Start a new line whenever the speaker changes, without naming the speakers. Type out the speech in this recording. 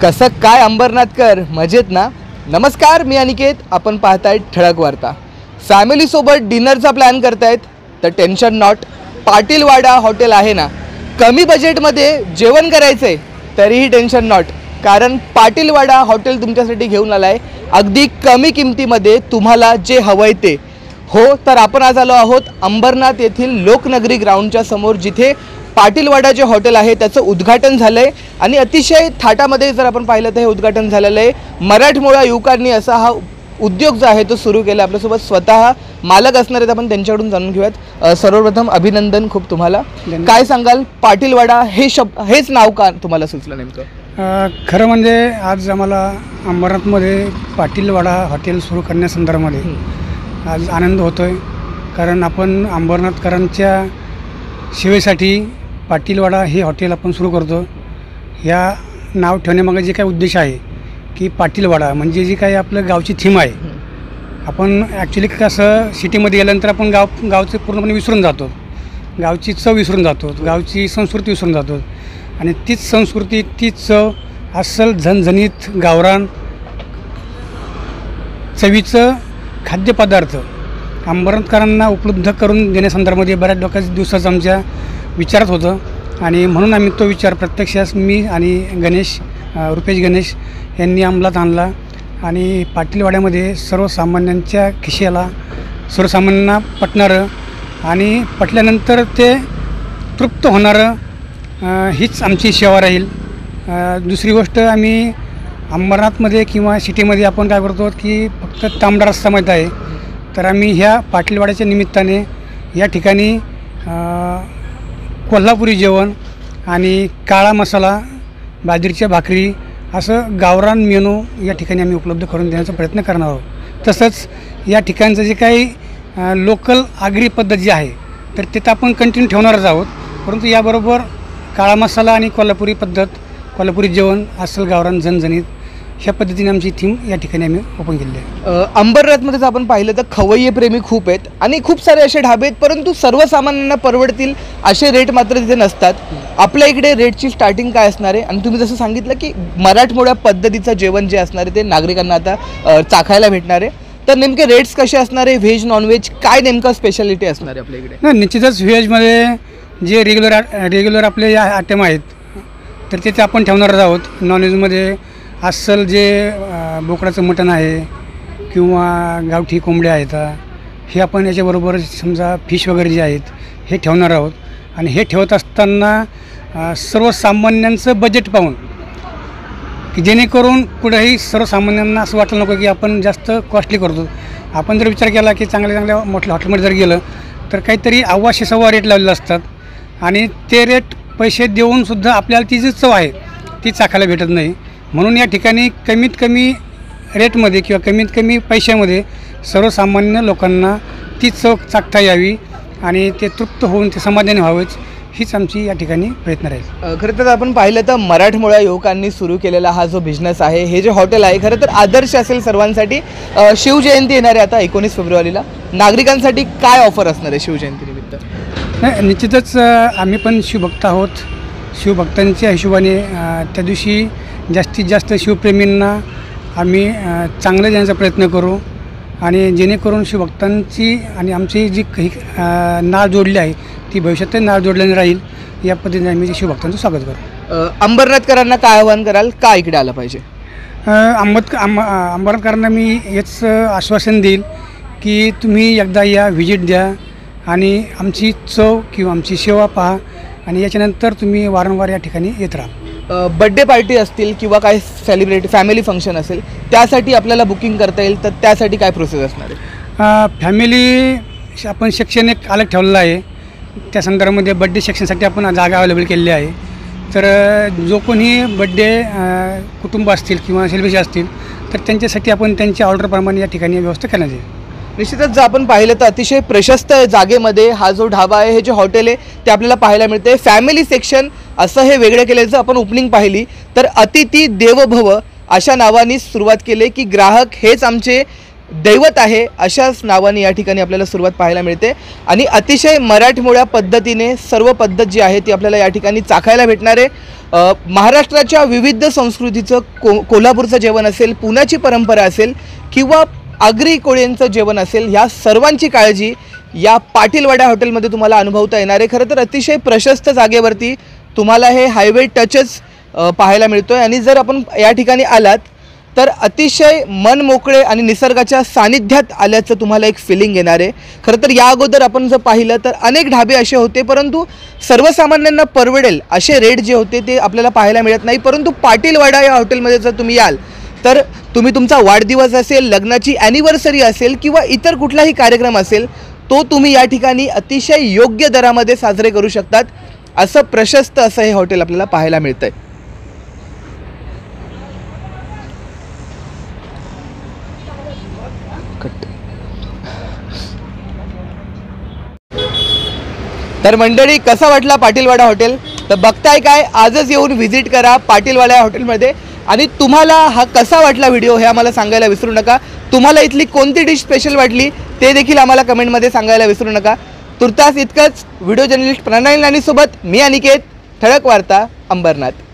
कसं काय अंबरनाथकर, मजेत ना? नमस्कार, मी अनिकेत. आपण पाहताय ठळक वार्ता. फॅमिलीसोबत डिनरचा प्लॅन करतायत तर टेन्शन नॉट. पाटीलवाडा हॉटेल आहे ना, कमी बजेटमध्ये जेवण करायचंय तरीही टेन्शन नॉट, कारण पाटीलवाडा हॉटेल तुमच्यासाठी घेऊन आलाय अगदी कमी किमतीमध्ये तुम्हाला जे हवंय ते. हो, तर आपण आज आलो आहोत अंबरनाथ येथील लोकनगरी ग्राउंडच्या समोर, जिथे पाटीलवाडा जे हॉटेल आहे त्याचं उद्घाटन झालं आहे आणि अतिशय थाटामध्ये जर आपण पाहिलं तर हे उद्घाटन झालेलं आहे. मराठमोळ्या युवकांनी असा हा उद्योग जो आहे तो सुरू केला. आपल्यासोबत स्वतः मालक असणार आहेत, आपण त्यांच्याकडून जाणून घेऊयात. सर्वप्रथम अभिनंदन खूप तुम्हाला. काय सांगाल, पाटीलवाडा हेच नाव का तुम्हाला सुचलं नेमकं?
खरं म्हणजे आज आम्हाला अंबरनाथमध्ये पाटीलवाडा हॉटेल सुरू करण्यासंदर्भामध्ये आज आनंद होतो आहे, कारण आपण अंबरनाथकरांच्या सेवेसाठी पाटीलवाडा हे हॉटेल आपण सुरू करतो. या नाव ठेवण्यामागे जे काही उद्देश आहे की पाटीलवाडा म्हणजे जी काही आपलं गावची थीम आहे. आपण ॲक्च्युली कसं सिटीमध्ये गेल्यानंतर आपण गावचं पूर्णपणे विसरून जातो, गावची चव विसरून जातो, गावची संस्कृती विसरून जातो. आणि तीच संस्कृती, तीच चव, अस्सल झणझणीत गावरान चवीचं खाद्यपदार्थ अंबरनाथकरांना उपलब्ध करून देण्यासंदर्भामध्ये बऱ्याच दिवसाचं आमच्या विचारात होतं. आणि म्हणून आम्ही तो विचार प्रत्यक्षात मी आणि रुपेश गणेश यांनी अंमलात आणला. आणि पाटीलवाड्यामध्ये सर्वसामान्यांच्या खिशाला, सर्वसामान्यांना पटणारं आणि पटल्यानंतर ते तृप्त होणारं हीच आमची सेवा राहील. दुसरी गोष्ट, आम्ही अंबरनाथमध्ये किंवा सिटीमध्ये आपण काय करतो की फक्त तांबडा रस्सा माहीत आहे, तर आम्ही ह्या पाटीलवाड्याच्या निमित्ताने या ठिकाणी कोल्हापुरी जेवण आणि काळा मसाला, बाजरीच्या भाकरी असं गावरान मेनू या ठिकाणी आम्ही उपलब्ध करून देण्याचा प्रयत्न करणार आहोत. तसंच या ठिकाणचं जे काही लोकल आगरी पद्धत जी आहे तर तिथं आपण कंटिन्यू ठेवणारच आहोत, परंतु याबरोबर काळा मसाला आणि कोल्हापुरी पद्धत, कोल्हापुरी जेवण, अस्सल गावरान झणझणीत ह्या पद्धतीने आमची थीम या ठिकाणी आम्ही ओपन केली आहे.
अंबरनाथमध्ये जर आपण पाहिलं तर खवय्ये प्रेमी खूप आहेत आणि खूप सारे असे ढाबे आहेत, परंतु सर्वसामान्यांना परवडतील असे रेट मात्र तिथे नसतात. आपल्या इकडे रेटची स्टार्टिंग काय असणार आहे? आणि तुम्ही जसं सांगितलं की मराठमोळ्या पद्धतीचं जेवण जे असणार आहे ते नागरिकांना आता चाखायला भेटणार आहे, तर नेमके रेट्स कसे असणार आहे? व्हेज नॉनव्हेज काय नेमकं स्पेशालिटी असणार आहे आपल्या इकडे?
नाही, निश्चितच व्हेजमध्ये जे रेग्युलर आपले या आयटम आहेत तर ते आपण ठेवणारच आहोत. नॉनव्हेजमध्ये अस्सल जे बोकडाचं मटण आहे किंवा गावठी कोंबड्या आहेत, हे आपण याच्याबरोबर समजा फिश वगैरे जे आहेत हे ठेवणार आहोत. आणि हे ठेवत असताना सर्वसामान्यांचं बजेट पाहून, की जेणेकरून पुढेही सर्वसामान्यांना असं वाटलं नको की आपण जास्त कॉस्टली करतो. आपण जर विचार केला की चांगल्या मोठ्या हॉटेलमध्ये जर गेलं तर काहीतरी 1,200 रेट लावलेले असतात आणि ते रेट पैसे देऊनसुद्धा आपल्याला ती जी चव आहे ती चाखायला भेटत नाही. म्हणून या ठिकाणी कमीत कमी रेटमध्ये किंवा कमीत कमी पैशामध्ये सर्वसामान्य लोकांना ती चव चाखता यावी आणि ते तृप्त होऊन ते समाधानी व्हावेच, हीच आमची या ठिकाणी प्रयत्न राहील.
खरं तर आपण पाहिलं तर मराठमोळ्या युवकांनी सुरू केलेला हा जो बिझनेस आहे, हे जे हॉटेल आहे खरं तर आदर्श असेल सर्वांसाठी. शिवजयंती येणार आहे आता 19 फेब्रुवारीला, नागरिकांसाठी काय ऑफर असणार आहे शिवजयंतीनिमित्त?
नाही, निश्चितच आम्ही पण शिवभक्त आहोत. शिवभक्तांच्या हिशोबाने त्या दिवशी जास्तीत जास्त शिवप्रेमींना आम्ही चांगलं देण्याचा प्रयत्न करू आणि जेणेकरून शिवभक्तांची आणि आमची जी काही नाळ जोडली आहे ती भविष्यातही नाळ जोडल्याने राहील, या पद्धतीने आम्ही शिवभक्तांचं स्वागत करू.
अंबरनाथकरांना काय आवाहन कराल, का इकडे आलं पाहिजे?
अंबरनाथकरांना मी हेच आश्वासन देईल की तुम्ही एकदा या व्हिजिट द्या आणि आमची चव किंवा आमची सेवा पहा आणि याच्यानंतर तुम्ही वारंवार या ठिकाणी येत राहा.
बड्डे पार्टी असतील किंवा काय फॅमिली फंक्शन असेल त्यासाठी आपल्याला बुकिंग करता येईल, तर त्यासाठी काय प्रोसेस असणार आहे?
फॅमिली आपण सेक्शन एक अलग ठेवलेलं आहे. त्या संदर्भामध्ये बड्डे सेक्शनसाठी आपण जागा अवेलेबल केलेली आहे. तर जो कोणी बड्डे कुटुंब असतील किंवा सेलिब्रेशन असतील तर त्यांच्यासाठी आपण त्यांच्या ऑर्डरप्रमाणे या ठिकाणी व्यवस्था करण्यात येईल.
निश्चितच जर आपण पाहिलं तर अतिशय प्रशस्त जागेमध्ये हा जो ढाबा आहे, हे जे हॉटेल आहे ते आपल्याला पाहायला मिळते. फॅमिली सेक्शन असं हे वेगळं केल्याचं आपण ओपनिंग पाहिली तर अतिथी देवो भव अशा नावाने सुरुवात केली की ग्राहक हेच आमचे दैवत आहे अशाच नावाने या ठिकाणी आपल्याला सुरुवात पाहायला मिळते आणि अतिशय मराठमोळ्या पद्धतीने सर्व पद्धत जी आहे ती आपल्याला या ठिकाणी चाखायला भेटणार आहे। महाराष्ट्राच्या विविध संस्कृतीचं कोल्हापूरचं जेवण असेल, पुण्याची परंपरा असेल किंवा आगरी कोळ्यांचं जेवण असेल, ह्या सर्वांची काळजी या पाटीलवाडा हॉटेलमध्ये तुम्हाला अनुभवता येणार आहे। खरं तर अतिशय प्रशस्त जागेवरती तुम्हाला हे हायवे टचच पाहायला मिळतो आहे आणि जर आपण या ठिकाणी आलात तर अतिशय मन मोकळे आणि निसर्गाच्या सानिध्यात आल्याचं तुम्हाला एक फिलिंग येणार आहे। खरं तर या अगोदर आपण जर पाहिलं तर अनेक ढाबे असे होते, परंतु सर्वसामान्यांना परवडेल असे रेट जे होते ते आपल्याला पाहायला मिळत नाही। परंतु पाटीलवाडा या हॉटेलमध्ये जर तुम्ही याल तर तुम्ही तुमचा वाढदिवस असेल, लग्नाची ॲनिव्हर्सरी असेल किंवा इतर कुठलाही कार्यक्रम असेल तो तुम्ही या ठिकाणी अतिशय योग्य दरामध्ये साजरे करू शकतात। असं प्रशस्त असं हे हॉटेल आपल्याला पाहायला मिळतं आहे। तर मंडळी, कसा वाटला पाटीलवाडा हॉटेल? तर बघताय काय, आजच येऊन व्हिजिट करा पाटीलवाडा हॉटेलमध्ये आणि तुम्हाला हा कसा वाटला व्हिडिओ हे आम्हाला सांगायला विसरू नका। तुम्हाला इथली कोणती डिश स्पेशल वाटली ते देखील आम्हाला कमेंटमध्ये सांगायला विसरू नका। तुर्तास इतकंच। व्हिडिओ जर्नलिस्ट प्रणाली नानी सोबत मी अनिकेत, ठळक वार्ता, अंबरनाथ।